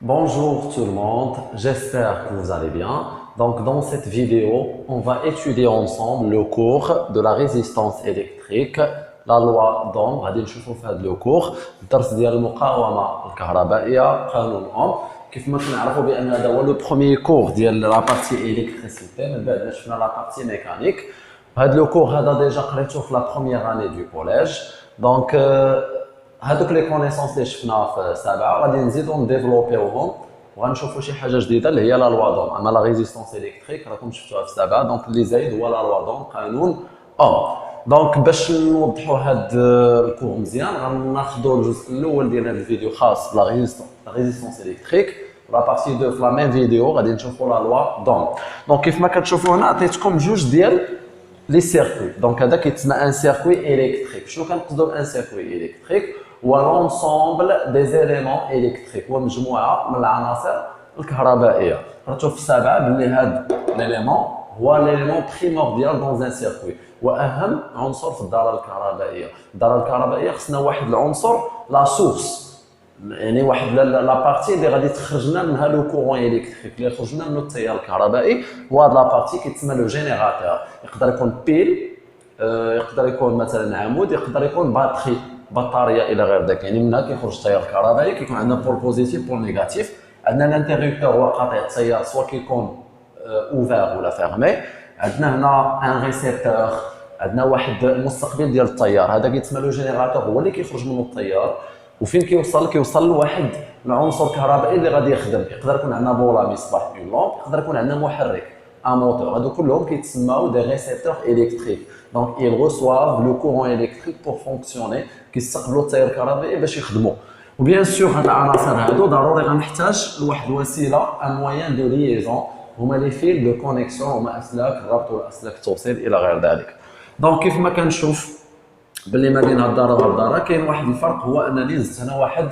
Bonjour tout le monde, j'espère que vous allez bien. Donc dans cette vidéo, on va étudier ensemble le cours de la résistance électrique, la loi d'Ohm. غادي نشوفوا في هذا لو كور الدرس ديال المقاومة الكهربائية قانون أوم. كيف ما كنعرفوا بأن هذا هو لو بروميي كور ديال لا بارتي إلكتريسيتي، من بعد شفنا لا بارتي ميكانيك. هذا لو كور هذا ديجا قريتوه في لا بروميير اني دو كوليج. دونك هذوك لي كونيسونس اللي شفنا في سبعه غادي نزيدو نديفلوبيوهم وغنشوفوا شي حاجه جديده اللي هي لا لوا دوم. اما لا ريزيستونس الكتريك راكم شفتوها في سبعه، دونك اللي زايد هو لا لوا دوم قانون اوم. دونك باش نوضحوا هذا الكور مزيان غناخذوا الجزء الاول ديال هذا الفيديو خاص بلا ريزيستونس الكتريك، لا بارتي 2 في لا ميم فيديو غادي نشوفوا لا لوا دوم. دونك كيف ما كتشوفوا هنا عطيتكم جوج ديال لي سيركوي. دونك هذا كيتسمى ان سيركوي الكتريك. شنو كنقصدوا بان سيركوي الكتريك؟ هو لونسومبل دي زيليمون الكتريك، هو مجموعه من العناصر الكهربائيه. قريتو في سبعه باللي هذا ليليمون هو ليليمون بريمورديال دون ان سيركوي، واهم عنصر في الدائره الكهربائيه. الدائره الكهربائيه خصنا واحد العنصر لا سورس، يعني واحد لا بارتي اللي غادي تخرجنا منها لو كورون الكتريك، اللي خرجنا منه التيار الكهربائي. وهاد لا بارتي كيتسمى لو جينيراتور. يقدر يكون بيل، يقدر يكون مثلا عمود، يقدر يكون باتري، بطاريه الى غير ذلك. يعني منها كيخرج التيار الكهربائي، كيكون عندنا بول بوزيتيف بول نيجاتيف. عندنا الانتريكتور هو قاطع التيار، سواء كيكون اوفير ولا فيرمي. عندنا هنا ان ريسيبتور، عندنا واحد المستقبل ديال التيار، هذا كيتسمى لو جينيراتور، هو اللي كيخرج منه التيار. وفين كيوصل لواحد العنصر كهربائي اللي غادي يخدم. يقدر يكون عندنا بولا مصباح اون لومب، يقدر يكون عندنا محرك ان موتور. هادو كلهم كيتسماو دي ريسيبتور الكتريك. دونك ils reçoivent le courant électrique pour fonctionner، كيستقبلوا التيار الكهربائي باش يخدموا. وبيان سور هاد العناصر هادو ضروري غنحتاج لواحد الوسيله، ان موان دو ليزون، هما لي فيل دو كونيكسيون، هما اسلاك الربط ولا اسلاك التوصيل الى غير ذلك. دونك كيف ما كنشوف باللي ما بين هاد الداره وهاد الداره كاين واحد الفرق، هو انني زدت هنا واحد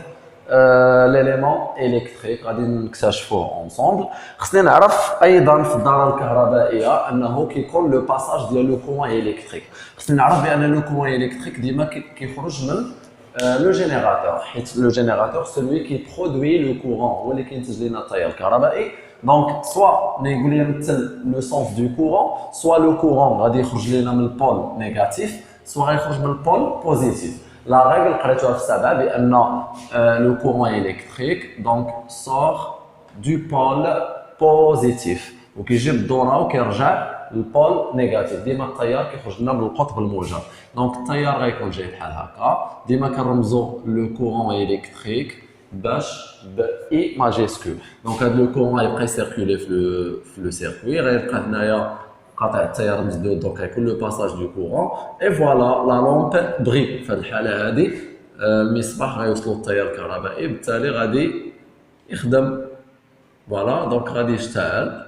ليليمون الكتريك غادي نكتشفوه اونصومبل. خصني نعرف ايضا في الداره الكهربائيه انه كيكون لو باساج ديال لو كورون الكتريك. خصني نعرف بان لو كورون الكتريك ديما كيخرج من لو جينيراتور، حيت لو جينيراتور سلوي كي برودوي لو كورون، هو اللي كينتج لنا التيار الكهربائي. دونك سوا نقول لي مثل لو سونس دو كورون، سوا لو كورون غادي يخرج لنا من البول نيجاتيف، سوا غيخرج من البول بوزيتيف. لا رègle قريتوها في السبعه بان لو كورون الكتريك دونك سور دو بول بوزيتيف وكيجي بالدوره وكيرجع للبول نيجاتيف. ديما التيار كيخرج لنا من القطب الموجب. دونك التيار غيكون جاي بحال هكا. ديما كنرمزوا لو كورون الكتريك باش ب اي ماجيسكول. دونك هذا لو كورون غيبقى يسيركولي في لو سيركوي، غيبقى هنايا قاطع التيار مسدود، دونك يكون لو باساج دو كورون. اي فوالا لا لومب بغي. في هذه الحاله هذه المصباح غيوصلوا التيار الكهربائي، بالتالي غادي يخدم. فوالا دونك غادي يشتعل،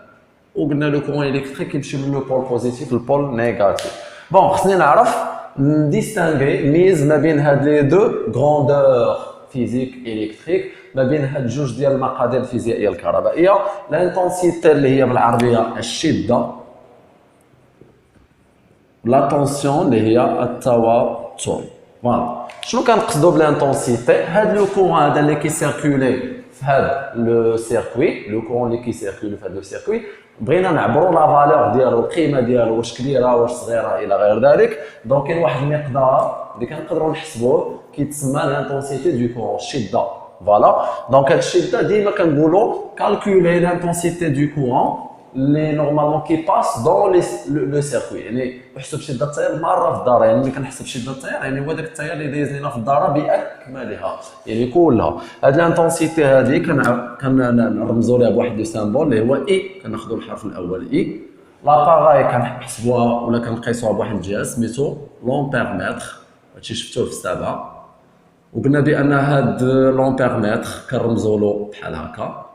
وقلنا لو كورون الكتريك كيمشي من لو بول بوزيتيف للبول نيجاتيف. بون خصني نعرف نديستانغي نميز ما بين هاد لي دو غروندور فيزيك الكتريك، ما بين هاد جوج ديال المقادير الفيزيائيه الكهربائيه. لانتونسيتي اللي هي بالعربيه الشده، لا طونسيون اللي هي التوتر. فوالا شنو كنقصدوا بالانتونسيتي؟ هاد لو كورون هذا اللي كيسيركولي في هاد لو سيركوي، لو كورون اللي كيسيركولي في هاد لو سيركوي، بغينا نعبروا لا فالور ديالو، القيمه ديالو، واش كبيره واش صغيره الى غير ذلك. دونك كاين واحد المقدار اللي كنقدروا نحسبوه كيتسمى لانتونسيتي دو كورون، الشده. فوالا دونك هاد الشده ديما كنقولوا كالكولي لانتونسيتي دو كورون اللي نورمالمون كي باس دون لو سيركوي. يعني بحسب شده التيار مره في الدار، يعني ملي كنحسب شده التيار يعني هو داك التيار اللي دايز لينا في الدار باكملها، يعني كلها. هاد الانتونسيتي هذه كنرمزوا لها بواحد لو سامبول اللي هو اي، كناخذوا الحرف الاول اي. لاباراي كنحسبوها ولا كنقيسوها بواحد الجهاز سميتو لومبيرمتر، هادشي شفتوه في السبعه. وقلنا بان هاد لومبيرمتر كنرمزوا له بحال هكا.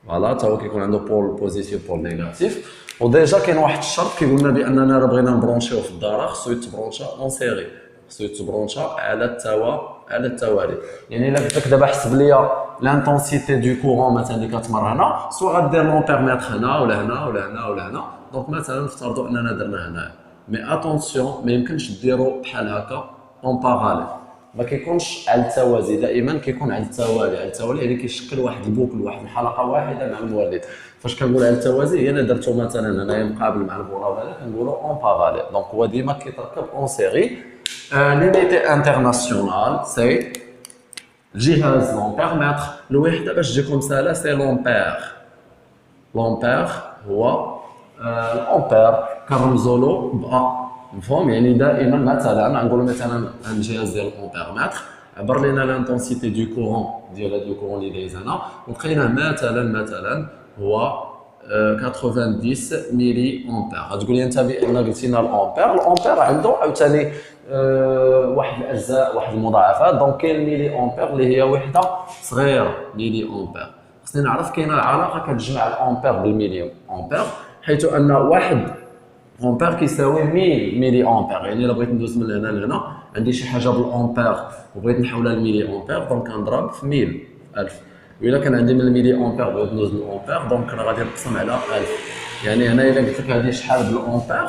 فوالا تا هو كيكون عنده بول بوزيتيف بول نيجاتيف. وديجا كاين واحد الشرط كيقولنا باننا راه بغينا نبرونشيو في الدار خصو يتبرونشا اون سيري، خصو يتبرونشا على التوالي. يعني الا قلت لك دابا حسب ليا لانتونسيتي دو كورون مثلا اللي كتمر هنا، سوا غدير لومبيرمتر هنا ولا هنا ولا هنا ولا هنا. دونك مثلا نفترضوا اننا درنا هنا، مي اتونسيون ما يمكنش ديروا بحال هكا اون باراليل. ما كيكونش على التوازي، دائما كيكون على التوالي. على التوالي يعني كيشكل واحد البوكل، واحد الحلقه واحده مع المولد. فاش كنقول على التوازي هي انا درتو مثلا هنايا مقابل مع البوله هذا كنقولوا اون باراليل. دونك هو ديما كيتركب اون سيري. لونيتي انترناسيونال سي الجهاز لومبير متر. الوحده باش تجيكم سهله سي لومبير. لومبير هو الامبير كنرمزوا له ب ا. مفهوم؟ يعني دائما مثلا نقولوا مثلا الجهاز ديال الامبير متر عبر لنا لانتونسيتي دو كورون ديال هذا الكورون اللي دايز هنا، ولقيناه مثلا هو 90 ملي امبير. غتقول لي انت بان قلتينا الامبير، الامبير عنده عاوتاني واحد الاجزاء، واحد المضاعفات. دونك كاين الميلي امبير اللي هي وحده صغيره ميلي امبير. خصني نعرف كاينه العلاقه كتجمع الامبير بالميلي امبير، حيث ان واحد امبير كيساوي 1000 ميلي امبير. يعني الا بغيت ندوز من هنا لهنا عندي شي حاجه بالامبير وبغيت نحولها لميلي امبير، دونك كنضرب في 1000 1000. والا كان عندي من الميلي امبير بغيت ندوز للامبير، دونك راه غادي نقسم على 1000. يعني هنا الا قلت لك هذه شحال بالامبير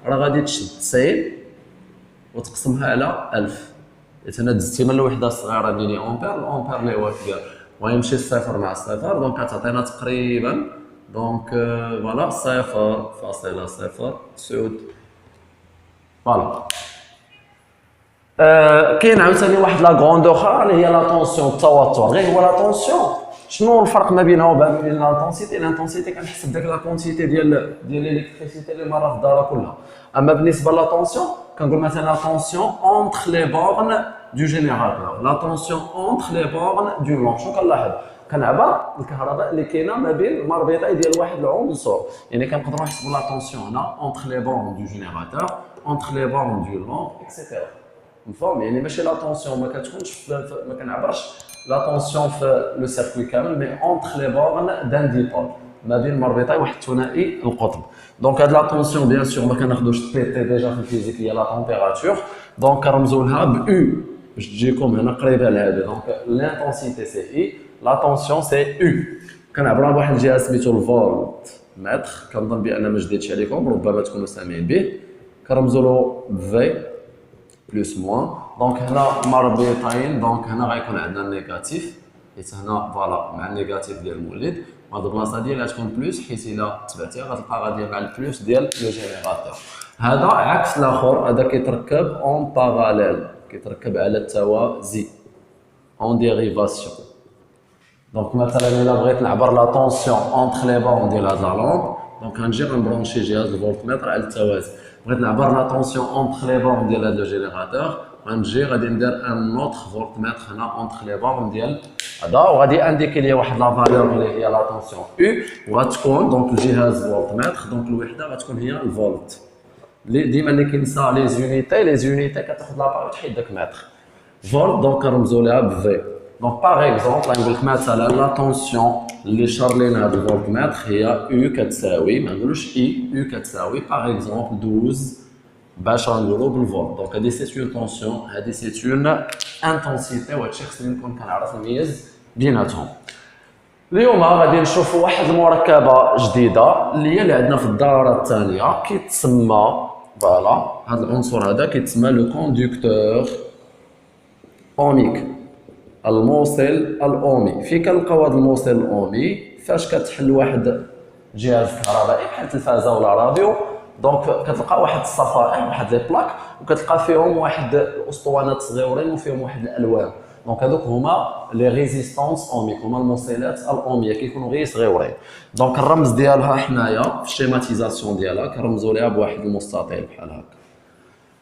راه غادي تشد 90 وتقسمها على 1000. حيت هنا دزتي من الوحده الصغيره ميلي امبير، الامبير اللي هو كبير ويمشي الصفر مع الصفر، دونك كتعطينا تقريبا دونك فوالا 0.09. فوالا. كاين عاوتاني واحد لا غروند اخرى اللي هي لا طونسيون، التوتر. غير هو لا طونسيون شنو الفرق ما بينها وبين لانتونسيتي؟ لانتونسيتي كنحسب داك لا كونتيتي ديال الالكتريسيتي اللي مره في الدار كلها. اما بالنسبه لا طونسيون كنقول مثلا لا طونسيون اونتر لي بورن دو جينيراتور، لا طونسيون اونتر لي بورن دو لون. شنو كنلاحظ؟ كنعبر الكهرباء اللي كاينه ما بين المربطي ديال واحد العنصر. يعني كنقدروا نحسبوا لا طونسيون هنا اونتر لي بورن دو جينيراتور، اونتر لي بورن دو لون اكسيتيرا. مفهوم؟ يعني ماشي لا طونسيون ما كتكونش ما كنعبرش لا طونسيون في لو سيركوي كامل، مي اونتر لي بورن دان ديبول ما بين مربطي واحد الثنائي القطب. دونك هاد لا طونسيون بيان سور ما كناخذوش تي تي ديجا في الفيزيك هي لا تمبيراتور، دونك كنرمزوا لها ب او باش تجيكم هنا قريبه لهذه. دونك لانتونسيتي سي اي، لا طونسيون سي او. كنعبرها بواحد الجهاز سميتو الفولت متر، كنظن بان ما جديتش عليكم ربما تكونوا سامعين به. كنرمزوا له في بلس موان. دونك هنا مربوطين، دونك هنا غيكون عندنا النيجاتيف حيت هنا فوالا مع النيجاتيف ديال المولد، وهاد البلاصه ديال غتكون بلس حيت الا تبعتيها غتلقى غادي مع البلس ديال لو جينيراتور. هذا عكس الاخر، هذا كيتركب اون باراليل، كيتركب على التوازي اون ديريفاسيون. دونك مثلا الا بغيت نعبر لا طونسيون اونتر لي بون ديال هاد لا لومب، دونك غنجي غنبرونشي جهاز الفولتمتر على التوازي. بغيت نعبر لا طونسيون اونتر لي بون ديال هاد لو جينيراتور، غنجي غادي ندير ان اوتر فولتمتر هنا اونتر لي بون ديال هذا، وغادي انديكي لي واحد لا فالور اللي هي لا طونسيون او، وغتكون دونك الجهاز فولتمتر، دونك الوحده غتكون هي الفولت. ديما اللي كينسى لي زونيتي كتاخذ لاباري تحيد داك متر فولت، دونك كنرمزوا لها بفي. دونك باغ اكزومبل غنقول لك مثلا لا طونسيون اللي شار لينا هذا الفولتمتر هي او كتساوي، ما نقولوش اي، او كتساوي باغ اكزومبل 12 باش غنقولوا بالفولت. دونك هذه سي اون طونسيون، هذه سي اون انتونسيتي، وهادشي خصني نكون كنعرف نميز بيناتهم. اليوم غادي نشوفوا واحد المركبه جديده اللي عندنا في الدراره الثانيه، كيتسمى فوالا هذا العنصر هذا كيتسمى لو كوندكتور اوميك، الموصل الاومي. فين كنلقاو هذا الموصل الاومي؟ فاش كتحل واحد جهاز كهربائي بحال التلفازه ولا راديو، دونك كتلقى واحد الصفائح، واحد لي بلاك، وكتلقى فيهم واحد الاسطوانات صغيورين وفيهم واحد الالوان. دونك هذوك هما لي ريزيستونس اوميك، هما الموصلات الاوميه، كيكونوا غير صغيورين. دونك الرمز ديالها حنايا في الشيماتيزاسيون ديالها كنرمزوا ليها بواحد المستطيل بحال هكا.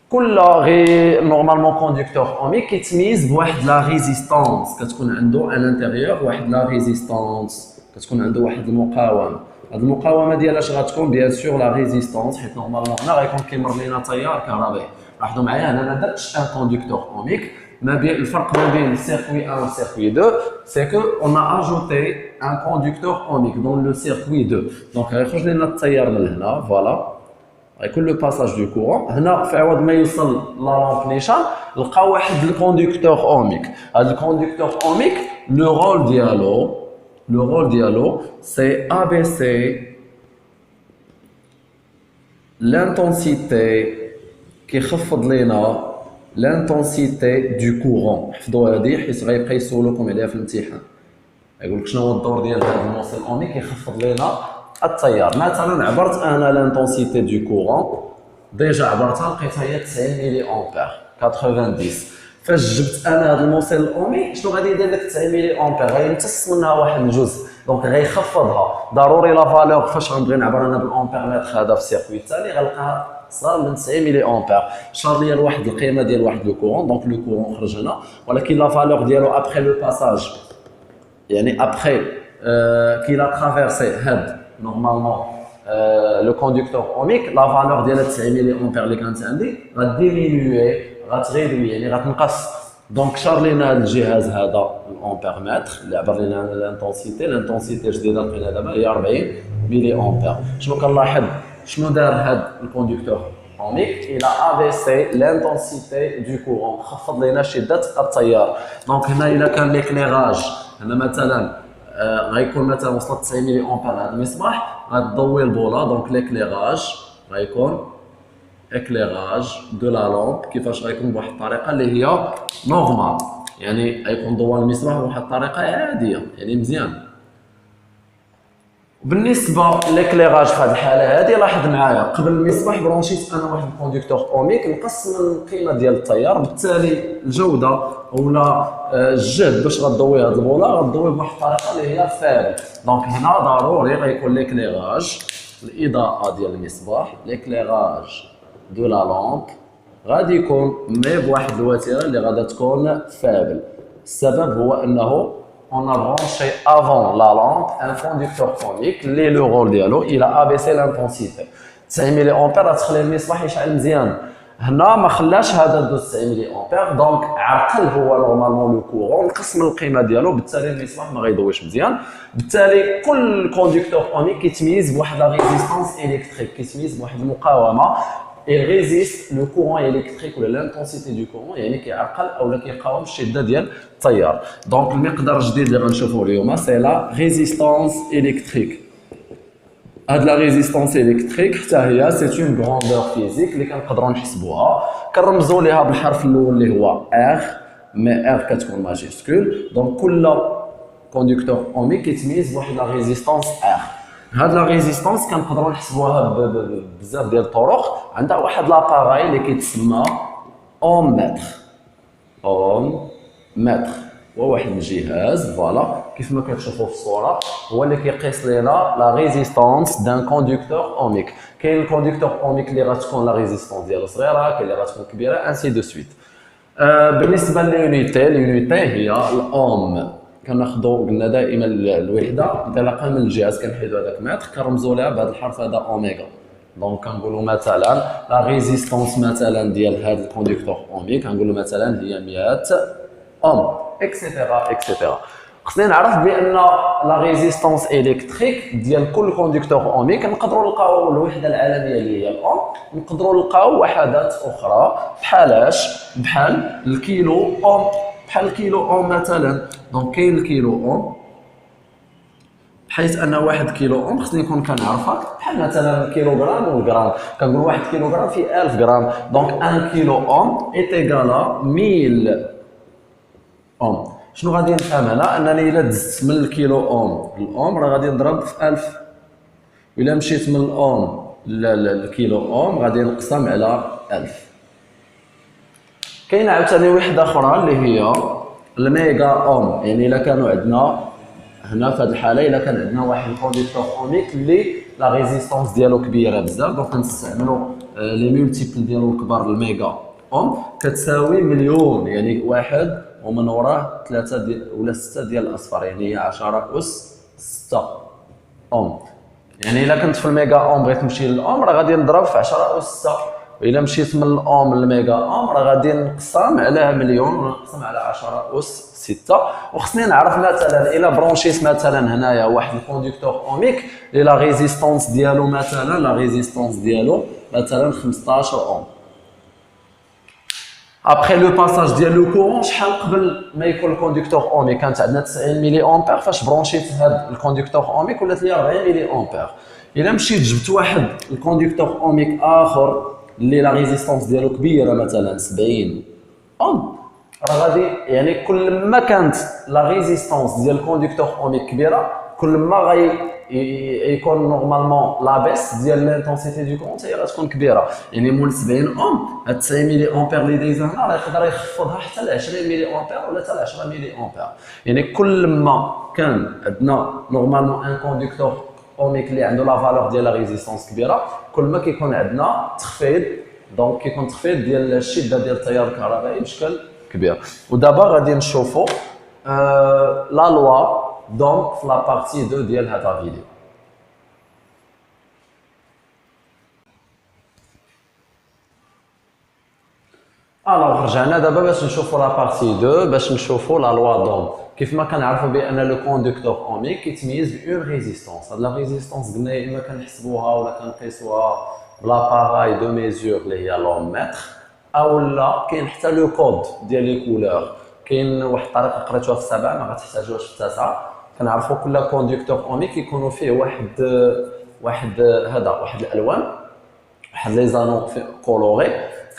كل غير نورمالمون كوندكتور اوميك كيتميز بواحد لا ريزيستونس، كتكون عنده ان انتيريور واحد لا ريزيستونس، كتكون عنده واحد المقاومه. هاد المقاومه ديالها اش غتكون؟ بيان سور لا ريزيستونس، حيت نورمالمون هنا غيكون كيمر لينا تيار كهربائي. لاحظوا معايا هنا ما درتش ان كوندكتور اوميك. ما بين الفرق ما بين السيركوي 1 والسيركوي 2 سي كو اون ا اجوتي ان كوندكتور اوميك دون لو سيركوي 2. دونك غيخرج لنا التيار من هنا فوالا، غيكون لو باساج دو كورون. هنا في عوض ما يوصل لا لامب نيشان لقى واحد الكوندكتور اوميك. هذا الكوندكتور اوميك لو رول ديالو سي ابيسي l'intensité كيخفض لينا l'intensité du courant. حفظوا هذه حيت غيبقى يسولوكم عليها في الامتحان. يقول لك شنو هو الدور ديال هذا الموصل اوميك يخفض لنا التيار. مثلا عبرت انا لانتونسيتي دو كورون ديجا عبرتها لقيتها هي 90 ملي امبير 90. فاش جبت انا هذا الموصل الاومي شنو غادي يدير لك 90 ملي امبير؟ غيمتص منها واحد الجزء دونك غيخفضها. ضروري لا فالور فاش غنبغي نعبر انا بالامبيرمتر هذا في السيركوي التالي غنلقاها صار من 90 ملي امبير. شار ليا لواحد القيمه ديال واحد لو كورون دونك لو كورون خرج هنا ولكن لا فالور ديالو ابخي لو باساج يعني ابخي كي لا ترافيرسي هاد نورمالمون لو كوندكتور اوميك لا فالور ديال 90 ملي امبير اللي كانت عندي غاديمينيوي غتغيدوي يعني غتنقص. دونك شار لينا هذا الجهاز هذا الامبيرمتر اللي عبر لينا الانتونسيتي جديده لقينا دابا هي 40 ملي امبير. شنو كنلاحظ شنو دار هذا الكوندكتور اوميك؟ الى ابيسي لانتونسيتي دو كورون خفض لينا شده التيار. دونك هنا الا كان ليكليراج هنا مثلا غيكون مثلا وصلت 90 ملي امبير هذا المصباح غتضوي البوله دونك ليكليراج غيكون éclairage de la lampe كيفاش غيكون بواحد الطريقه اللي هي نورمال يعني غيكون ضوء المصباح بواحد الطريقه عاديه يعني مزيان. بالنسبه ليكليراج في هذه الحاله هذه لاحظ معايا قبل المصباح برونشيت انا واحد الكوندكتور اوميك نقص من القيمه ديال التيار بالتالي الجوده اولا الجهد باش غتضوي هذه البوله غتضوي بواحد الطريقه اللي هي فارغ. دونك هنا ضروري غيكون ليكليراج الاضاءه ديال المصباح ليكليراج دو لا لامب غادي يكون مي بواحد الوتيره اللي غادا تكون فابل. السبب هو انه on a branché avant la lampe un conducteur phonique اللي لو رول ديالو الى ابيسي لانتونسيتي 90 ملي امبير غتخلي المصباح يشعل مزيان. هنا ما خلاش هذا دو 90 ملي امبير دونك عرقل هو نورمالمون لو كورون نقص من القيمه ديالو بالتالي المصباح ما غيضويش مزيان. بالتالي كل كوندكتور فونيك كيتميز بواحد لا ريزيستانس الكتريك كيتميز بواحد المقاومه il résiste le courant électrique ou l'intensité du courant يعني كيعرقل اولا كيقاوم الشده ديال التيار. دونك المقدار الجديد اللي غنشوفوه اليوم سي لا ريزيستانس الكتريك. هاد لا ريزيستانس الكتريك حتى هي سي اون غراندور فيزيك اللي كنقدروا نحسبوها كنرمزوا ليها بالحرف الاول اللي هو ار مي ار كتكون ماجيسكول. دونك كل كوندكتور اوميك كيتميز بواحد لا ريزيستانس ار. هاد لا ريزيستانس كنقدروا نحسبوها بزاف ديال الطرق. عندها واحد لاباراي اللي كيتسمى اوم متر هو واحد الجهاز فوالا كيف ما كتشوفوا في الصوره هو اللي كيقيس لنا لا ريزيستانس دان كوندكتور اوميك. كاين الكوندكتور اوميك اللي غتكون لا ريزيستانس ديالو صغيره كاين اللي غتكون كبيره انسي دو سويت. بالنسبه لليونيتي هي الاوم كناخذوا قلنا دائما الوحده انطلاقا من الجهاز كنحيدوا هذاك متر كنرمزوا لها بهذا الحرف هذا اوميغا. دونك كنقولوا مثلا لا ريزيستانس مثلا ديال هذا الكوندكتور اوميك كنقولوا مثلا هي 100 اوم اكسيتيرا اكسيتيرا. خصنا نعرف بان لا ريزيستانس الكتريك ديال كل كوندكتور اوميك نقدروا نلقاو الوحده العالميه اللي هي الاوم نقدروا نلقاو وحدات اخرى بحال الكيلو اوم بحال الكيلو اوم مثلا. دونك كاين الكيلو اوم بحيث ان 1 كيلو اوم خصني نكون كنعرفها بحال مثلا الكيلوغرام والغرام كنقول 1 كيلوغرام فيه 1000 غرام. دونك 1 كيلو اوم ايت ايغالا 1000 اوم. شنو غادي نفهم هنا انني الا دزت من الكيلو اوم الاوم راه غادي نضرب في 1000 والا مشيت من الاوم للكيلو اوم غادي نقسم على 1000. كاينه عاوتاني وحده اخرى اللي هي الميغا اوم. يعني الا كانوا عندنا هنا في هذه الحاله الا كان عندنا واحد الكوندكتور اوميك اللي لا ريزيستانس ديالو كبيره بزاف دونك كنستعملوا لي مولتيبل ديالو الكبار الميغا اوم كتساوي مليون يعني واحد ومن وراه 3 ديال ولا 6 ديال الاصفار يعني هي 10 اس 6 اوم. يعني الا كنت في الميغا اوم بغيت نمشي للاوم راه غادي نضرب في 10 اس 6 والا مشيت من الاوم للميغا اوم راه غادي نقسم على مليون ونقسم على 10 اس 6. وخصني نعرف مثلا الا برونشيت مثلا هنايا واحد الكوندكتور اوميك اللي لا ريزيستانس ديالو مثلا 15 اوم. ابخي لو باساج ديال لو كورون شحال قبل ما يكون الكوندكتور اوميك كانت عندنا 90 ملي امبير فاش برونشيت هذا الكوندكتور اوميك ولات لي 40 ملي امبير. الا مشيت جبت واحد الكوندكتور اوميك اخر اللي لا ريزيستانس ديالو كبيره مثلا 70 اوم راه غادي يعني كل ما كانت لا ريزيستانس ديال الكوندكتور اوميك كبيره كل ما يكون نورمالمون لا بيس ديال لانتونسيتي دو كورون هي غتكون كبيره. يعني مول 70 اوم هاد 9 ملي امبير اللي دايزه هنا راه يقدر يخفضها حتى ل 20 ملي امبير ولا حتى ل 10 ملي امبير. يعني كل ما كان عندنا نورمالمون ان كوندكتور اوميك اللي عنده لا فالور ديال لا ريزيستانس كبيره كل ما كيكون عندنا تخفيض. دونك كيكون تخفيض ديال الشده ديال التيار الكهربائي بشكل كبير. ودابا غادي نشوفوا لا لوا دونك في لا بارتي 2 ديال هذا الفيديو. الوغ رجعنا دابا باش نشوفوا لا بارتي 2 باش نشوفوا لا لوا دوم. كيف ما كنعرفوا بان لو كوندكتور اوميك كيتميز بأون ريزيستونس. هاد لا ريزيستونس قلنا يا اما كنحسبوها ولا كنقيسوها بلاباراي دو ميزور اللي هي لومتر او لا كاين حتى لو كود ديال لي كولور. كاين واحد الطريقه قريتوها في السبعه ما غتحتاجوهاش في التاسعه. كنعرفوا كل كوندكتور اوميك يكونوا فيه واحد الالوان واحد لي زانون كولوري.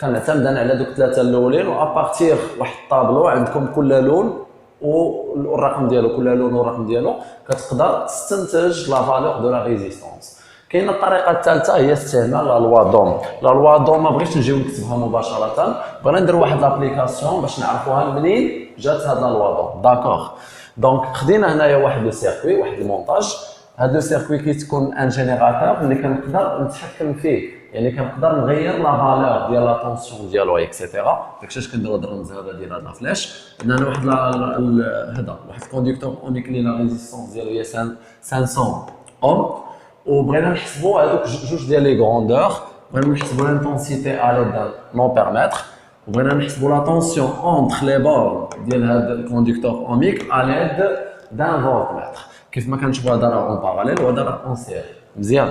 كنعتمد على دوك ثلاثه الاولين وابارتيغ واحد الطابلو عندكم كل لون والرقم ديالو. كل لون والرقم ديالو كتقدر تستنتج لا فالور دو لا ريزيستونس. كاينه الطريقه الثالثه هي استعمال لا لوا دوم. لا لوا دوم ما بغيتش نجيو نكتبها مباشره بغينا ندير واحد لابليكاسيون باش نعرفوها منين جات هاد لا لوا دوم. داكوغ دونك خدينا هنايا واحد لو سيركوي واحد المونتاج. هاد لو سيركوي كيتكون ان جينيراتور اللي كنقدر نتحكم فيه. يعني كنقدر نغير لا فالور ديال لا طونسيون ديالو اكسيتيرا. داكشي اش كنديرو هاد الرمز هذا ديال هاد لا فلاش. عندنا واحد هذا واحد الكوندكتور اوميك اللي لا ريزيستونس ديالو هي 500 اوم وبغينا نحسبوا هذوك جوج ديال لي غروندور. بغينا نحسبوا لانتونسيتي ا ليد دان لومبيرمتر وبغينا نحسبوا لا طونسيون اونتر لي بور ديال هذا الكوندكتور اوميك ا ليد دان فولتمتر. كيف ما كنشوفوا هذا راه اون باراليل وهذا راه اون سيري. مزيان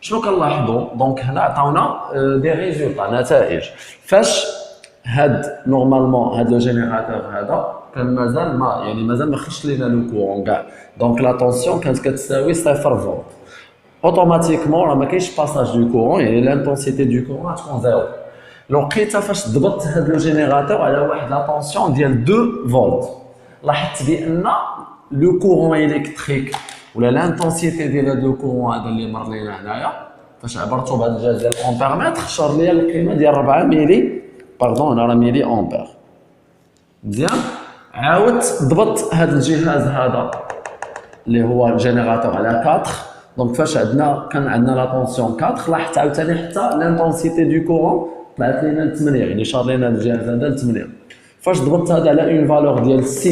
شنو كنلاحظوا دونك هنا عطاونا دي ريزولطا نتائج. فاش هاد نورمالمون هاد لو جينيراتور هذا كان مازال ما خرجش لينا لو كورون كاع. دونك لا طونسيون كانت كتساوي 0 فولت. اوتوماتيكمون راه ما كاينش باساج دو كورون يعني لانتونسيتي دو كورون غتكون زيرو. لقيتها فاش ضبطت هاد لو جينيراتور على واحد لا طونسيون ديال 2 فولت. لاحظت بان لو كورون الكتريك ولا لانتونسيتي ديال هاد لو كورون هذا اللي مر لينا هنايا فاش عبرتو بهاد الجهاز ديال الامبيرمتر شار ليا القيمه ديال 4 ميلي هنا راه ميلي امبير. مزيان عاودت ضبطت هاد الجهاز هذا اللي هو الجينيراتور على 4. دونك فاش كان عندنا لا طونسيون 4 لاحظت عاوتاني حتى لانتونسيتي دو كورون طلعت لينا ل 8 يعني شار لينا الجهاز هذا ل 8. فاش ضبطت هذا على اون فالور ديال 6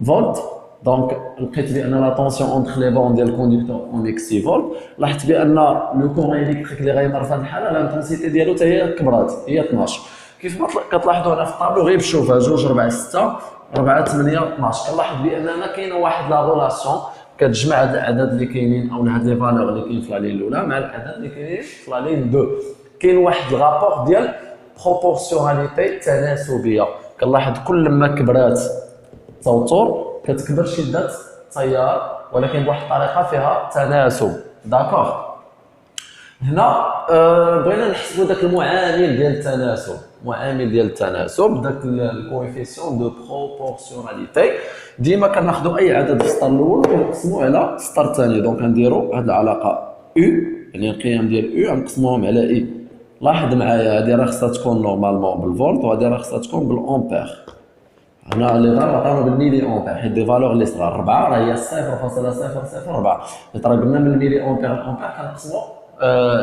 فولت دونك لقيت بان لا طونسيون اونتر لي بون ديال الكوندكتور اوميك 6 فولت. لاحظت بان لو كورون الكتريك اللي غيمر في هذه الحاله لانتونسيتي ديالو حتى هي كبرات هي 12. كيف ما كتلاحظوا هنا في الطابلو غير بشوفها 2 4 6 4 8 12 كنلاحظ باننا كاينه واحد لا ريلاسيون كتجمع هاد الاعداد اللي كاينين او هاد لي فالور اللي كاين في لا لين الاولى مع الاعداد اللي كاينين في لا لين 2. كاين واحد الرابور ديال بروبورسيوناليتي تناسبيه. كنلاحظ كل ما كبرات التوتر كتكبر شده التيار ولكن بواحد الطريقه فيها تناسب. داكوغ هنا بغينا نحسبوا داك المعامل ديال التناسب. داك الكويفيسيون دو بروبورسيوناليتي ديما كناخذوا اي عدد في السطر الاول ونقسموه على السطر الثاني. دونك غنديروا هاد العلاقه او يعني القيم ديال او غنقسموهم على اي. لاحظ معايا هذه راه خصها تكون نورمالمون بالفولت وهذه راه خصها تكون بالامبير. هنا لي فالور عطاونا بالميلي امبير حيت دي فالور اللي صغار 4 راه هي 0.004 حيت راه قلنا من الميلي امبير الامبير كنقسموا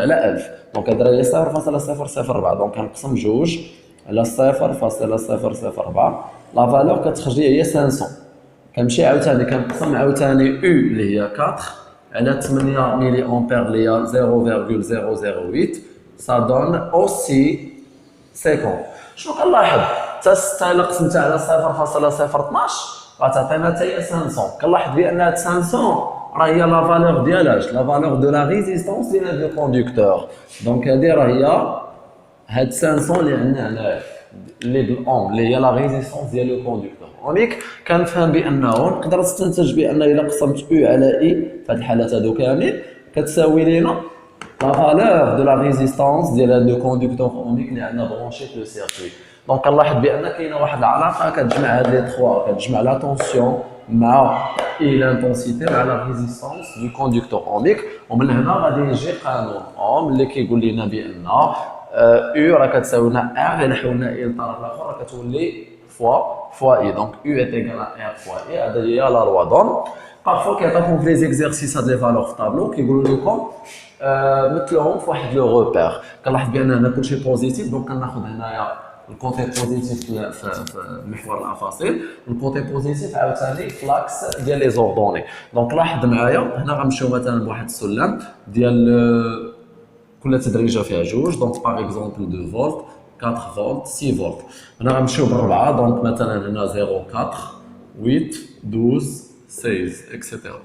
على 1000. دونك هذا هي 0.004 دونك كنقسم 2 على 0.004 لا فالور كتخرج لي هي 500. كنمشي عاوتاني كنقسم عاوتاني او اللي هي 4 على 8 ميلي امبير اللي هي 0.008 ça donne aussi 50. شنو كنلاحظ حتى 6 الا قسمتها على 0.012 غتعطينا حتى هي 500. كنلاحظ بان هاد 500 راه هي لا فالور ديالاش لا فالور دو لا ريزيستونس ديال هاد لو كوندكتور. دونك هادي راه هي هاد 500 اللي عندنا هنايا اللي بالاوم اللي هي لا ريزيستونس ديال لو كوندكتور اوميك. كنفهم بانه نقدر نستنتج بان الا قسمت او على اي في هاد الحالات هادو كاملين كتساوي لينا لا فالور دو لا ريزيستونس ديال هاد لو كوندكتور اوميك اللي عندنا برونشي في لو سيركوي. دونك كنلاحظ بان كاينه واحد العلاقه كتجمع هاد لي تخوا، كتجمع لا تونسيون مع اي لانتونسيتي مع لا ريزيستانس دو كوندكتور اوميك. ومن هنا غادي يجي قانون اوم اللي كيقول لنا بان او راه كتساوي لنا ار الا حولنا اي للطرف الاخر راه كتولي فوا اي. دونك او est égal à ار فوا اي. هذا هي لا لوا دوم. بارفوا كيعطيكم في لي زيكزارسيس هاد لي فالور في الطابلو كيقولوا لكم مثلهم في واحد لو روبير. كنلاحظ بان هنا كلشي بوزيتيف، دونك كناخذ هنايا الكوتي بوزيتيف في محور الافاصيل، والكوتي بوزيتيف عاوتاني في لاكس ديال لي زوردوني. دونك لاحظ معايا هنا غنمشيو مثلا بواحد السلم ديال كل تدريجه فيها جوج. دونك باغ اكزومبل 2 فولت 4 فولت 6 فولت. هنا غنمشيو بالربعه، دونك مثلا هنا 0 4 8 12 16 اكسيتيرا.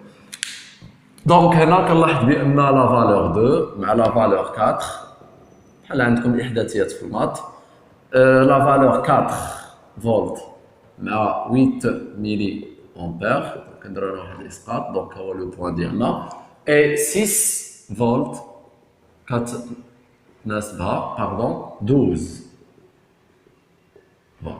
دونك هنا كنلاحظ بان لا فالور 2 مع لا فالور 4 بحال عندكم الاحداثيات في المات. لا فالور 4 فولت مع 8 ملي امبير. كنديرو واحد الاسقاط، دونك هو لو بوين ديالنا. اي 6 فولت كتناسبها باردون 12. فوالا.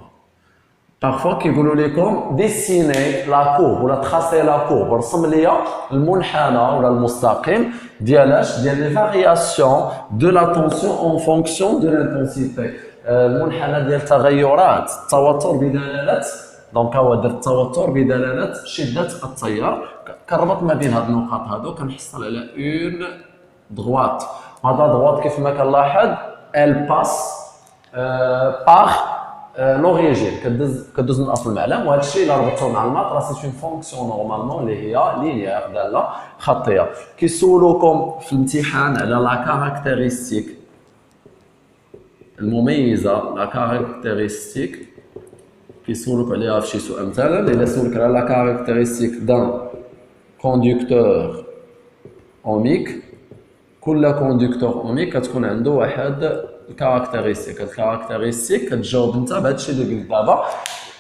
بارفوا كيقولوا لكم ديسيني لا كورب ولا تراسي لا كورب، رسم ليا المنحنى ولا المستقيم ديالاش ديال لي فارياسيون دو لا طونسيون اون فونكسيون دو لانتونسيتي. المنحنى ديال التغيرات التوتر بدلاله، دونك هو درت التوتر بدلاله شده التيار. كنربط ما بين هاد النقاط هادو كنحصل على اون دغوات. هذا دغوات كيف ما كنلاحظ ال باس باغ لوريجين، كدوز من اصل المعلم. وهذا الشيء الا ربطته مع المات راه سي اون فونكسيون نورمالمون اللي هي لينيير داله خطيه. كيسولوكم في الامتحان على لا كاركتيرستيك المميزه، لا كاركتيرستيك كيسولوك عليها في شي سؤال. مثلا الا سولك على لا كاركتيرستيك دان كوندكتور اوميك، كل كوندكتور اوميك كتكون عنده واحد الكاركتيرستيك. الكاركتيرستيك كتجاوب انت بهذا الشيء اللي قلت دابا.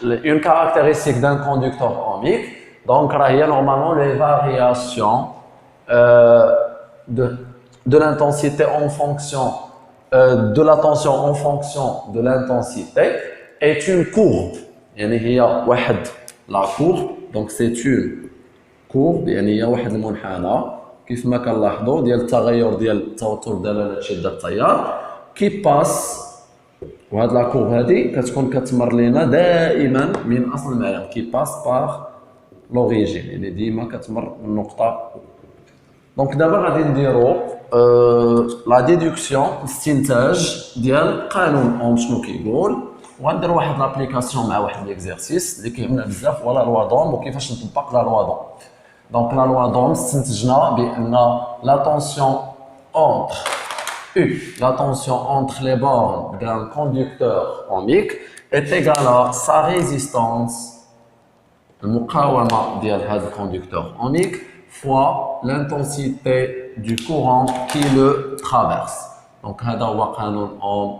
اون كاركتيرستيك دان كوندكتور اوميك دونك راه هي نورمالمون لي فارياسيون de l'intensité en fonction de la tension en fonction de l'intensité est une courbe. يعني هي واحد لا courbe، donc c'est une courbe يعني هي واحد المنحنى كيف ما كنلاحظوا ديال التغير ديال التوتر دلاله شده التيار كي باس. وهاد لا كورب هادي كتكون كتمر لينا دائما من اصل المعلم كي باس باغ لوريجين، يعني ديما كتمر من نقطه. دونك دابا غادي نديرو لا ديدكسيون استنتاج ديال قانون اوم شنو كيقول. وغندير واحد لابليكاسيون مع واحد ليكزارسيس اللي كيهمنا بزاف هو لا لوا دوم وكيفاش نطبق لا لوا دوم. دونك لا لوا دوم استنتجنا بان لا تونسيون entre U, la tension entre les bornes d'un conducteur ohmique est égale à sa résistance, المقاومة ديال هذا الكوندكتور ohmique fois l'intensité du courant qui le traverse. Donc هذا هو قانون اوم.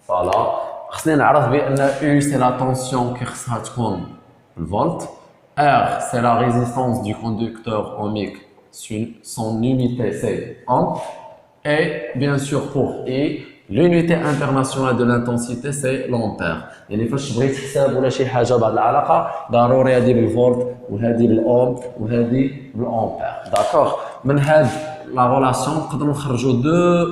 فوالا خصني نعرف بان U c'est la tension qui خصها تكون بالفولت. R c'est la résistance du conducteur ohmique, son unité c'est ohm. Et bien sûr pour I, l'unité internationale de l'intensité c'est l'ampère. يعني فاش بغيت تحسب ولا شي حاجه بهذه العلاقه ضروري هذه بالفولت وهذه بالاوم وهذه بالامبير. داكوغ. من هاد لا ريلاسيون نقدروا نخرجوا دو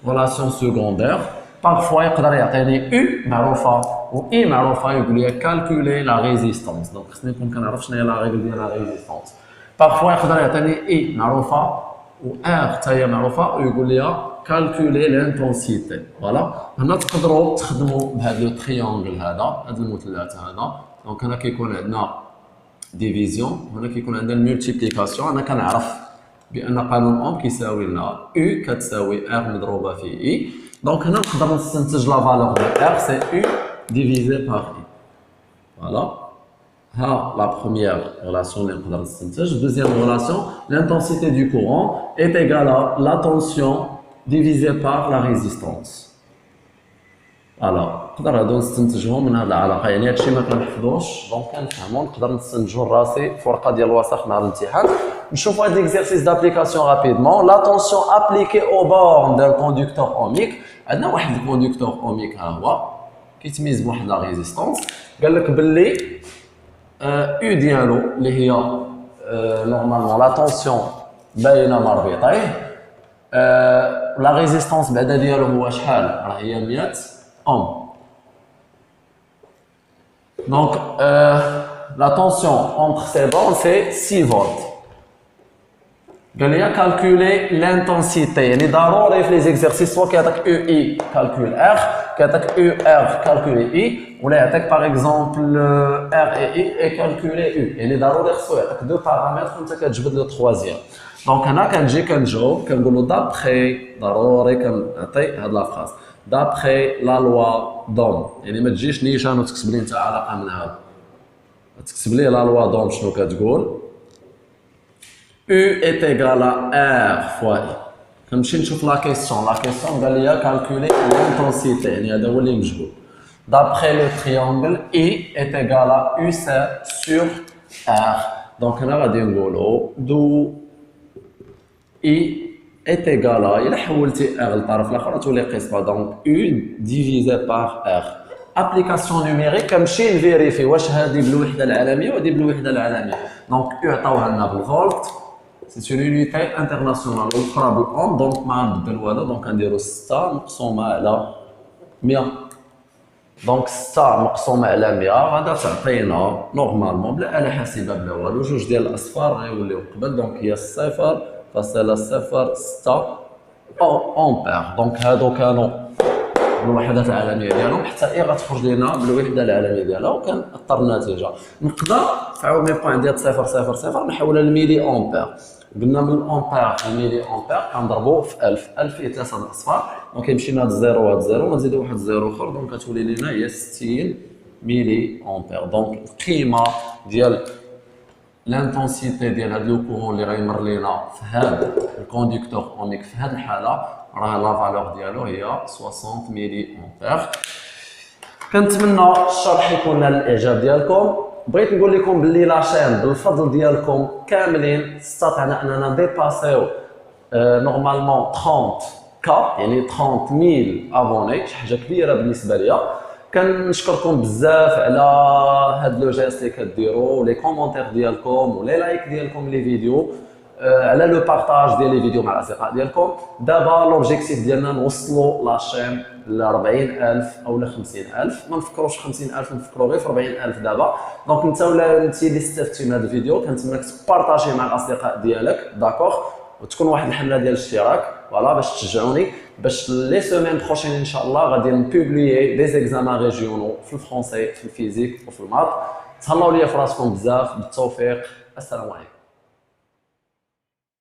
ريلاسيون سكوندير. بارفوا يقدر يعطيني U معروفه و I معروفه يقول لي كالكولي لا ريزيستانس. دونك خصني نكون كنعرف شنو هي لا ريغل ديال لا ريزيستانس. بارفوا يقدر يعطيني I معروفه و R حتى هي معروفه ويقول لي كالكولي لانتونسيتي. فوالا هنا تقدروا تخدموا بهذا لو تريونغل هذا المثلث هذا. دونك هنا كيكون عندنا ديفيزيون وهنا كيكون عندنا الملتيبليكاسيون. انا كنعرف بان قانون اوم كيساوي لنا U كتساوي R مضروبه في I. دونك هنا نقدر نستنتج لا فالور دو R سي U ديفيزي بار I. فوالا ها la première relation اللي نقدر نستنتج. Deuxième relation, l'intensité du courant est égale à la tension divisée par la résistance. فوالا نقدر هادو نستنتجهم من هاد العلاقه. يعني هادشي ما كنحفظوش دونك كنفهمو نقدر نستنتجو لراسي في ورقه ديال الوسخ مع الامتحان. نشوفوا هاد ليكزارسيس دابليكاسيون رابيدمون. لا تونسيون ابليكي او بورن دان كوندكتور اوميك. عندنا واحد الكوندكتور اوميك ها هو كيتميز بواحد لا ريزيستونس. قال لك باللي او ديالو اللي هي نورمالمون لا طونسيون باينه مربوطيه، لا ريزيستونس بعدا ديالو هو شحال؟ راه هي 100 اوم. دونك لا طونسيون اونتر سي بون سي 6 فولت. قال لي كالكولي لانتونسيتي، يعني ضروري في لي زيكزارسيس سوا كيعطيك او اي كالكول ار، كيعطيك او ار كالكولي اي، ولا يعطيك باغ اكزومبل ار اي كالكولي او، يعني ضروري خصو يعطيك دو بارامتر وانت كتجبد لو تخوازيام. دونك هنا كنجي كنجاوب كنقولوا دابخي، ضروري كنعطي هاد لا فراز دابخي لا لوا دوم، يعني ما تجيش نيشان وتكتب لي انت علاقه من هذا، تكتب لي لا لوا دوم شنو كتقول. U est égal à R fois I. كنمشي نشوف لا كيسيون قال لي كالكولي l'intensité، يعني هذا هو اللي مجبور. D'après le triangle I est égal à UC sur R. دونك هنا غادي نقولوا دو I est égal à، إلا حولتي R للطرف الآخر غتولي قسمة، دونك U divisé par R. ابليكاسيون نيميريك كنمشي نفيريفي واش هذه بالوحده العالميه وهذه بالوحده العالميه. دونك U عطاوها لنا بالفولت، سي اون يونيتي انترناسيونال، والاخرى بالاوم، دونك ما نبدل والو، دونك نديرو 6 مقسومه على 100. دونك 6 مقسومه على 100 غادا تعطينا نورمالمون بلا آلة حاسبه بلا والو جوج ديال الاصفار غيوليو قبل، دونك هي 0.06 امبير. دونك هادو كانوا الوحدات العالميه ديالهم، حتى اي غتخرج لنا بالوحده العالميه ديالها، وكنأثر النتيجه. نقدر في عوض مي بوين ديال 0.00 نحولها لميلي امبير. قلنا من الامبير الميلي امبير كنضربو في 1000 فيه 3 الاصفار، دونك يمشي هاد الزيرو وهاد الزيرو ونزيدو واحد الزيرو اخر، دونك كتولي لنا هي 60 ميلي امبير. دونك القيمه ديال لانتونسيتي ديال هاد لو كورون اللي غيمر لينا في هاد الكونديكتور اوميك في هاد الحاله راه لا فالور ديالو هي 60 ميلي امبير. كنتمنى الشرح يكون نال الاعجاب ديالكم. بغيت نقول لكم باللي لاشين بالفضل ديالكم كاملين استطعنا اننا ديباسيو نورمالمون 30 كا، يعني 30,000 ابوني، شي حاجه كبيره بالنسبه ليا. كنشكركم بزاف على هاد لو جيست اللي كديروا، لي كومونتير ديالكم ولي لايك ديالكم لي فيديو، على لو بارطاج ديال لي فيديو مع الاصدقاء ديالكم. دابا لوبجيكتيف ديالنا نوصلوا لاشين ل 40,000 او ل 50,000، ما نفكروش 50,000، نفكروا غير في 40,000 دابا. دونك انت ولا انت اللي استفدتي من هذا الفيديو كنتمنىك تبارطاجيه مع الاصدقاء ديالك، داكوغ، وتكون واحد الحمله ديال الاشتراك فوالا باش تشجعوني، باش لي سيمين بروشين ان شاء الله غادي نبوبليي دي زيكزامان ريجيونو في الفرونسي في الفيزيك وفي المات. تهلاو ليا في راسكم بزاف، بالتوفيق، السلام عليكم.